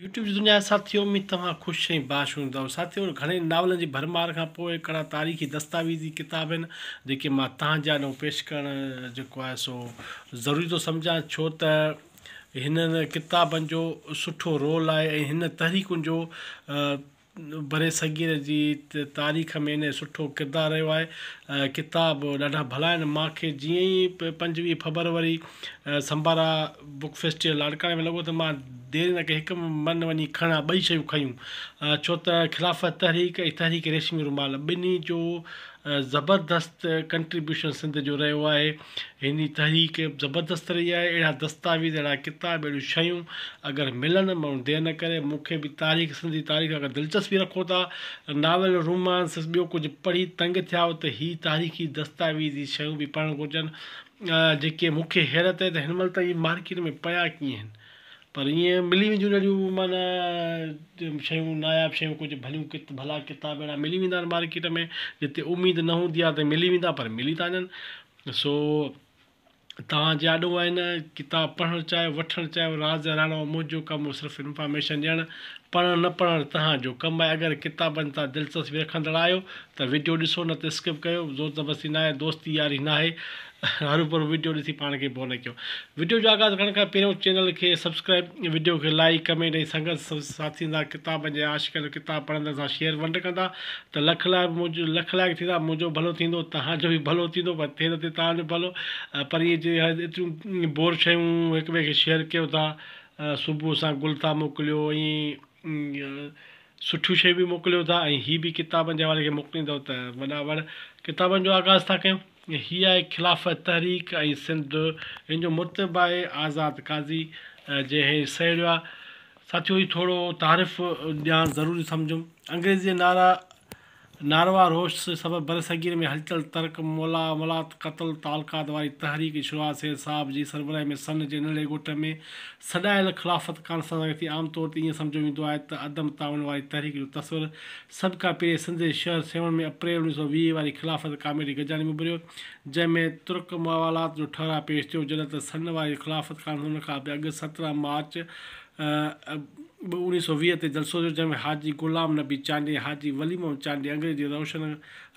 YouTube जी दुनिया साथियों में तव्हां ख़ुशि ऐं बाश हूंदव। साथियों, घणे नावलनि जी भरमार खां पोइ हिकिड़ा तारीख़ी दस्तावेज़ी किताब आहिनि जेके मां तव्हांजे आॾो पेश करणु जेको आहे सो ज़रूरी थो सम्झां, छो त हिननि किताबनि जो सुठो रोल आहे ऐं हिन तहरीकुनि जो बरे सगीर जी तारीख़ में इन सुठो किरदारु रहियो आहे। किताब ॾाढा भला आहिनि। मूंखे जीअं ई 25 फरवरी संबारा बुक फेस्टिवल लाड़काणे में लॻो त मां देरि न कई हिकु मन वञी खणा, ॿई शयूं खयूं, छो त ख़िलाफ़त तहरीक ऐं तहरीक रेशमी रुमाल ॿिन्ही जो ज़बरदस्त कंट्रीब्यूशन सिंध जो रहियो आहे। हिन तहरीक ज़बरदस्त रही आहे। अहिड़ा दस्तावेज़, अहिड़ा किताब, अहिड़ियूं शयूं अगरि मिलनि, माण्हू देरि न करे। मूंखे बि तारीख़, सिंधी तारीख़ अगरि दिलचस्पी रखो था, नावल, रोमांस, ॿियो कुझु पढ़ी तंग थिया हो त हीअ तारीख़ी दस्तावेज़ी शयूं बि पढ़णु घुरिजनि। जेके मूंखे हैरत आहे त हिन महिल ताईं मार्केट में पिया कीअं आहिनि, पर ईअं मिली वेंदियूं ॾाढियूं माना शयूं, नायाब शयूं, कुझु भलियूं भला किताब अहिड़ा मिली वेंदा आहिनि मार्केट में जिते उमेदु न हूंदी आहे त मिली वेंदा, पर मिली था वञनि। सो तव्हांजे आॾो आहिनि, किताब पढ़णु चाहियो, वठणु चाहियो, राज राणो मुंहिंजो कमु सिर्फ़ु इंफॉर्मेशन ॾियणु, पढ़णु न पढ़णु तव्हांजो कमु आहे। अगरि किताबनि तां दिलचस्पी रखंदड़ आहियो त वीडियो ॾिसो, न त स्किप कयो। ज़ोर ज़बरदस्ती न आहे, दोस्ती यारी न आहे। हरू भरू वीडियो ॾिसी पाण खे बोर न कयो। वीडियो जो आगाज़ करण खां पहिरियों चैनल खे सब्सक्राइब, वीडियो खे लाइक, कमेंट ऐं संगत साथी सां किताब जे आशिक़नि किताब पढ़ंदड़ सां शेयर वंड कंदा त लख लाइक थींदा, मुंहिंजो भलो थींदो, तव्हांजो बि भलो थींदो, पर थिए न थिए तव्हांजो भलो। पर इहे जे एतिरियूं बोर शयूं हिक ॿिए खे शेयर कयो था, सुबुह सां गुल था मोकिलियो, ऐं सुठियूं शयूं बि मोकिलियो था, ऐं हीअ बि किताबनि जे हवाले खे मोकिलींदव त वॾा वॾ किताबनि जो आगाज़ था कयूं। हीअ आहे ख़िलाफ़त तहरीक ऐं सिंध। हिन जो मुर्तब आहे आज़ाद काज़ी जंहिं सहेड़ियो आहे। साथियों, ही थोरो तारीफ़ ॼाण ज़रूरी सम्झूं। अंग्रेज़ी नारवा रोश सबबि बरसगीर में हलचल, तर्क, मोलात, क़त्ल, तालकात वारी तहरीक जी शुरूआत सैयद साहब जी सरबराही में सन जे नंढे ॻोठ में सॾायल ख़िलाफ़त कॉन्फ्रेंस थी। आमतौर ते ईअं सम्झो वेंदो आहे त अदम ताउन वारी तहरीक जो तस्वुरु सभ खां पहिरीं सिंध जे शहर सेवण में अप्रैल 1920 वारी ख़िलाफ़त कामेडी गजानी में उभरियो, जंहिंमें तुर्क मवालात जो ठहराउ पेश थियो। जॾहिं त सन वारी ख़िलाफ़त कॉन्फ्रेंस खां अॻु 17 मार्च 1920 ते जलसो थियो, जंहिंमें हाजी ग़ुलाम नबी चांडी, हाजी वली मोहम्मद चांडी अंग्रेज़ी रोशन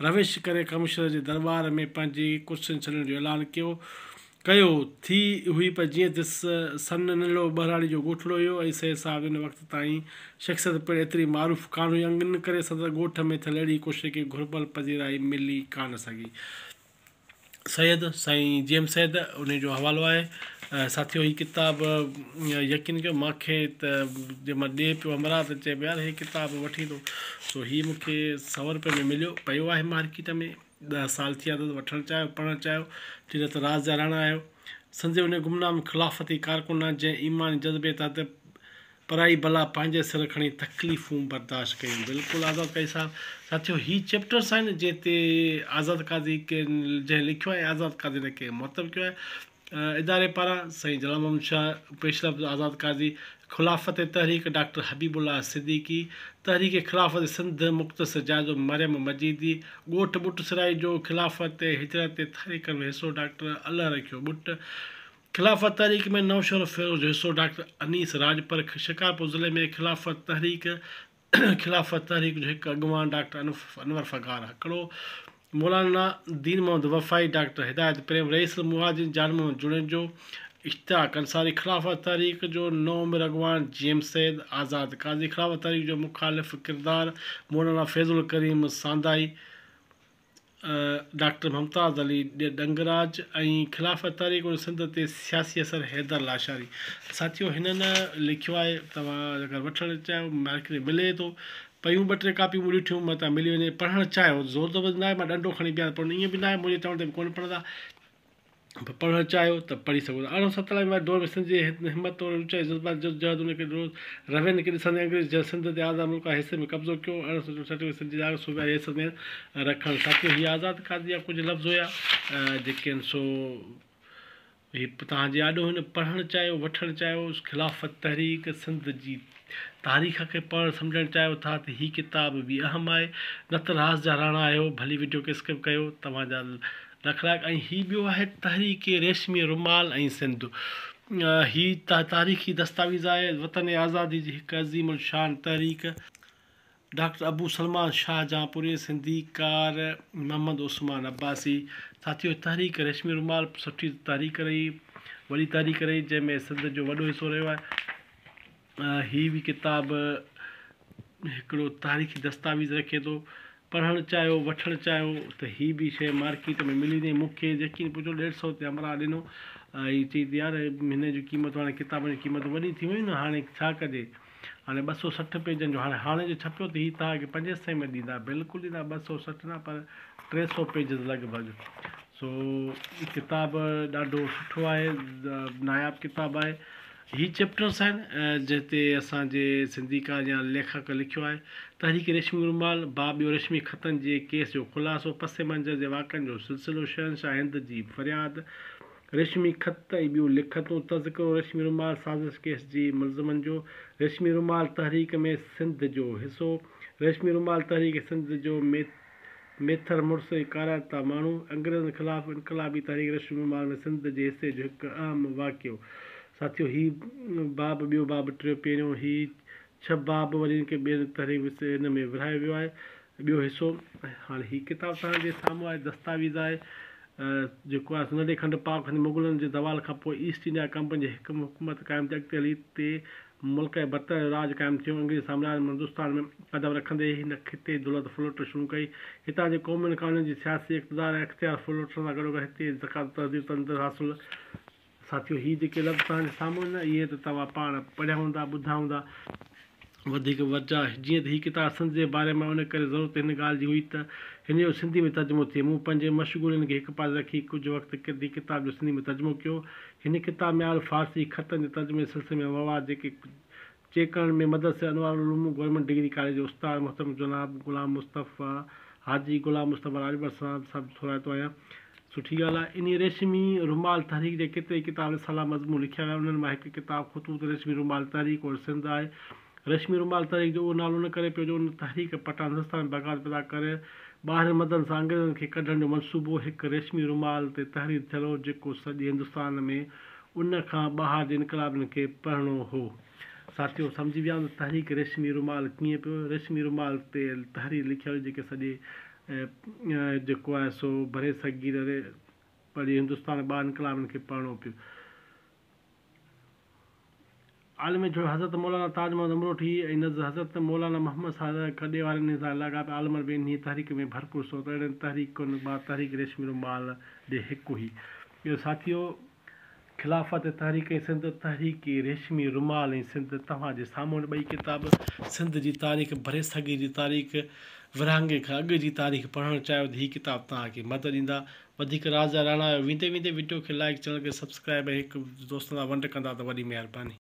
रविश करे कमिश्नर जे दरबार में पंहिंजी कुर्सियुनि छॾण जो ऐलान कयो थी हुई। पर जीअं त सन नंढिड़ो बहराड़ी जो ॻोठड़ो हुयो ऐं सैयद साहब हिन वक़्त ताईं शख़्सियत पिणु एतिरी मारूफ़ कान हुई, इन करे सदर ॻोठ में थियल अहिड़ी कोशिश खे घुर्बल पज़ीराई मिली कान सघी। सैयद साईं जेम सैयद, उन जो हवालो आहे। साथियों, हीअ किताब यकीन कयो मूंखे त जंहिं मां ॾिए पियो हमरा त चए पियो यार हीअ किताब वठी थो, सो हीअ मूंखे 100 रुपए में मिलियो, पियो आहे मार्केट में, 10 साल थी विया त वठणु चाहियो, पढ़णु चाहियो। ठीकु आहे, त राज राणा आहियो, संजय उन गुमनाम ख़िलाफ़ती कारकुन आहे जंहिं ईमानी जज़्बे तहत पराई भला पंहिंजे सिर खणी तकलीफ़ूं बर्दाश्त कयूं। बिल्कुलु आज़ाद काज़ी साहब। साथियों, हीअ चैप्टर्स आहिनि जंहिं ते आज़ाद काज़ी के जंहिं लिखियो आहे, आज़ाद काज़ी ने के मुरतब कयो आहे इदारे पारां। साईं जलाल मोहम्मद शाह पेशरफ़ आज़ाद काज़ी, ख़िलाफ़त तहरीक डॉक्टर हबीबुल्लाह सिद्दीकी, तहरीक ख़िलाफ़त सिंध मुख़्तसर जाइज़ो मरियम मजीदी, ॻोठ बुट सिराई जो ख़िलाफ़त हिजरत तहरीक में हिसो डॉक्टर अल्लाह रखियो बुट, ख़िलाफ़त तहरीक में नौशर फ़िरोज़ जो हिसो डॉक्टर अनीस राजपर, शिकारपुर ज़िले में ख़िलाफ़त तहरीक जो हिकु अॻवान डॉक्टर अनवर फ़गार हिकिड़ो, मौलाना दीन मोहम्मद वफ़ाई, डॉक्टर हिदायत प्रेम, रईस मुहाजिर जान मोहम्मद जुड़ेजो, इश्तियाक अंसारी, ख़िलाफ़त तहरीक जो नौमिर अॻवान जेम सैद, आज़ाद काज़ी, ख़िलाफ़त तहरीक जो मुखालिफ़ किरदार मौलाना फैज़ुल करीम सांदाई, डॉक्टर मुमताज़ अली डंगराज, ऐं ख़िलाफ़त तहरीक सिंध ते सियासी असर हैदर लाशारी। साथियों, हिननि लिखियो आहे, तव्हां अगरि वठणु चाहियो मार्केट में मिले थो, पयूं 2-3 कापियूं मूं ॾिठियूं, मतां मिली वञे। पढ़णु चाहियो, ज़ोर ज़बरदस्ती न आहे मां डंडो खणी बीहां, पर ईअं बि न आहे मुंहिंजे चवण ते बि कोन पढ़ंदा, पढ़णु चाहियो त पढ़ी सघो था। 1847 वारे दौर में सिंध जी हिमत और ऊचाई जज़्बात जदोजहद उनखे रोज़ रवियनि खे ॾिसंदे अंग्रेज़ सिंध ते आज़ाद मुल्क हिसे में कब्ज़ो कयो। 1864 में सिंध जी सूबे जी हैसियत में रखणु। साथियों, हीअ आज़ाद काज़ी जा कुझु लफ़्ज़ हुया जेके आहिनि सो हीअ तव्हांजे आॾो हिन पढ़णु चाहियो, वठणु चाहियो, ख़िलाफ़त तहरीक सिंध जी तारीख़ खे पढ़णु सम्झणु चाहियो था त हीअ किताब बि अहम आहे, न त राज जा राणा आहियो, भली वीडियो खे स्किप कयो, तव्हांजा लख लाइक। ऐं हीअ ॿियो आहे तहरीक रेशमी रुमाल ऐं सिंध। ही तारीख़ी दस्तावेज़ आहे। वतन आज़ादी जी हिकु अज़ीम शान तहरीक डॉक्टर अबू सलमान शाहजहाँपुरी, सिंधी कार मोहम्मद उस्मान अब्बासी। साथियों, तहरीक रेशमी रुमाल सुठी तहरीक रही, वॾी तहरीक रही, जंहिंमें सिंध जो वॾो हिसो रहियो आहे। हीअ बि किताबु हिकिड़ो तारीख़ी दस्तावेज़ रखे थो। पढ़णु चाहियो, वठणु चाहियो त हीअ बि शइ मार्केट में मिली वञे। मूंखे यकीन पुछो 150 ते अमरा ॾिनो। हीअ चई त यार हिन जी क़ीमत, हाणे किताबनि जी क़ीमत वॾी थी वई न, हाणे छा कजे। हाणे 260 पेजनि जो हाणे जो छपियो त हीअ तव्हांखे 75 में ॾींदा, बिल्कुलु ॾींदा, 260 न पर 300 पेज लॻभॻि। सो किताबु ॾाढो सुठो आहे, नायाबु किताबु आहे। हीअ चैप्टर्स आहिनि जिते असांजे सिंधी कार या लेखक लिखियो आहे। तहरीक रेशमी रुमाल, बाब ॿियो रेशमी ख़तनि जे केस जो ख़ुलासो, पस मंज़र जे वाक़नि जो सिलसिलो, शहंशाह हिंद जी फ़रियाद, रेशमी ख़त ऐं ॿियूं लिखतूं, तज़किरो रेशमी रुमाल साज़िश केस जी मुलज़िमनि जो, रेशमी रुमाल तहरीक में सिंध जो हिसो, रेशमी रुमाल तहरीक सिंध जो मेथर मुड़ुस काराता माण्हू, अंग्रेज़नि ख़िलाफ़ु इनकलाबी तहरीक रेशमी रुमाल में सिंध जे हिसे जो हिकु अहम वाक़ियो। साथियों, हीअ बाब ॿियो बाब टियों पहिरियों, हीअ 6 बाब वरी हिनखे ॿिए तहरीक हिन में विरहायो वियो आहे, ॿियो हिसो। हाणे हीअ किताबु तव्हांजे साम्हूं आहे, दस्तावेज़ आहे जेको आहे नंढे खंड पाक मुग़लनि जे दवाल खां पोइ ईस्ट इंडिया कंपनी जी हिकु हुकूमत क़ाइमु थी। अॻिते हली ते मुल्क ऐं बतर जो राज क़ाइमु थियो। अंग्रेज़ साम्राज्य हिंदुस्तान में क़दम रखंदे हिन खिते दौलत फ्लोट शुरू कई। हितां जे क़ौमुनि कानून जी सियासी इक़्तिदार ऐं इख़्तियार फ्लोट सां गॾोगॾु हिते ज़कात तहज़ीब तंत्र हासिलु। साथियों, हीअ जेके लफ़्ज़ तव्हांजे साम्हूं आहिनि, इहे त तव्हां पाण पढ़िया हूंदा, ॿुधा हूंदा। वधीक वजह जीअं त हीअ किताबु सिंध जे बारे में उन करे ज़रूरत हिन ॻाल्हि जी हुई त हिन जो सिंधी में तर्जुमो थिए। मूं पंहिंजे मशगूल हिन खे हिकु पासे रखी कुझु वक़्तु हीअ किताब जो सिंधी में तर्जुमो कयो। हिन किताब में आयल फ़ारसी ख़तनि जे तर्जुमे सिलसिले में मवाद जेके चेक करण में मदद से अनवार उलूम गवर्नमेंट डिग्री कॉलेज जो उस्ताद मोहतरम जनाब ग़ुलाम मुस्तफ़ा हाजी ग़ुलाम मुस्तफ़ा राजबर साहब सभु थोराइतो आहियां। सुठी ॻाल्हि आहे। इन रेशमी रुमाल तहरीक जे केतिरे किताब सलाह मज़मून लिखिया विया, उन्हनि मां हिकु किताब ख़ुतूत रेशमी रुमाल तहरीक और सिंध आहे। रेशमी रुमाल तहरीक जो उहो नालो न करे पियो जो उन तहरीक पठान हिंदुस्तान में बगावत पैदा करे ॿाहिरि मदन सां अंग्रेज़नि खे कढण जो मनसूबो हिकु रेशमी रुमाल ते तहरीर थियल हो, जेको सॼे हिंदुस्तान में उन खां ॿाहिरि जे इनकलाबनि खे पढ़णो हो। साथियों, सम्झी विया त तहरीक रेशमी रुमाल कीअं पियो। रेशमी रुमाल ते तहरीर लिखियल हुई जेके सॼे जेको आहे सो भरे सघी रहे पर हिंदुस्तान ॿाहिरि इनकलाबनि खे पढ़णो पियो। आलम जो हज़रत मौलाना ताज मोहम्मद अमरोठी ऐं हज़रत मौलाना मोहम्मद साहिब कॾे वारनि सां लॻापिया आलमनि में इन तहरीक में भरपूर सो त अहिड़नि तहरीकुनि मां तहरीक रेशमी रुमाल ॾे हिकु हुई। ॿियो साथियों, ख़िलाफ़त तहरीक ऐं सिंध तहरीक रेशमी रुमाल ऐं सिंध तव्हांजे साम्हूं ॿई किताब सिंध जी तारीख़, भरे सघे जी तारीख़, विरहाङे खां अॻु जी तारीख़ पढ़णु चाहियो त हीअ किताब तव्हांखे मदद ॾींदा। वधीक राज़ राणा वेंदे वीडियो खे लाइक, चैनल खे सब्सक्राइब ऐं हिकु दोस्त सां वंड कंदा त वॾी महिरबानी।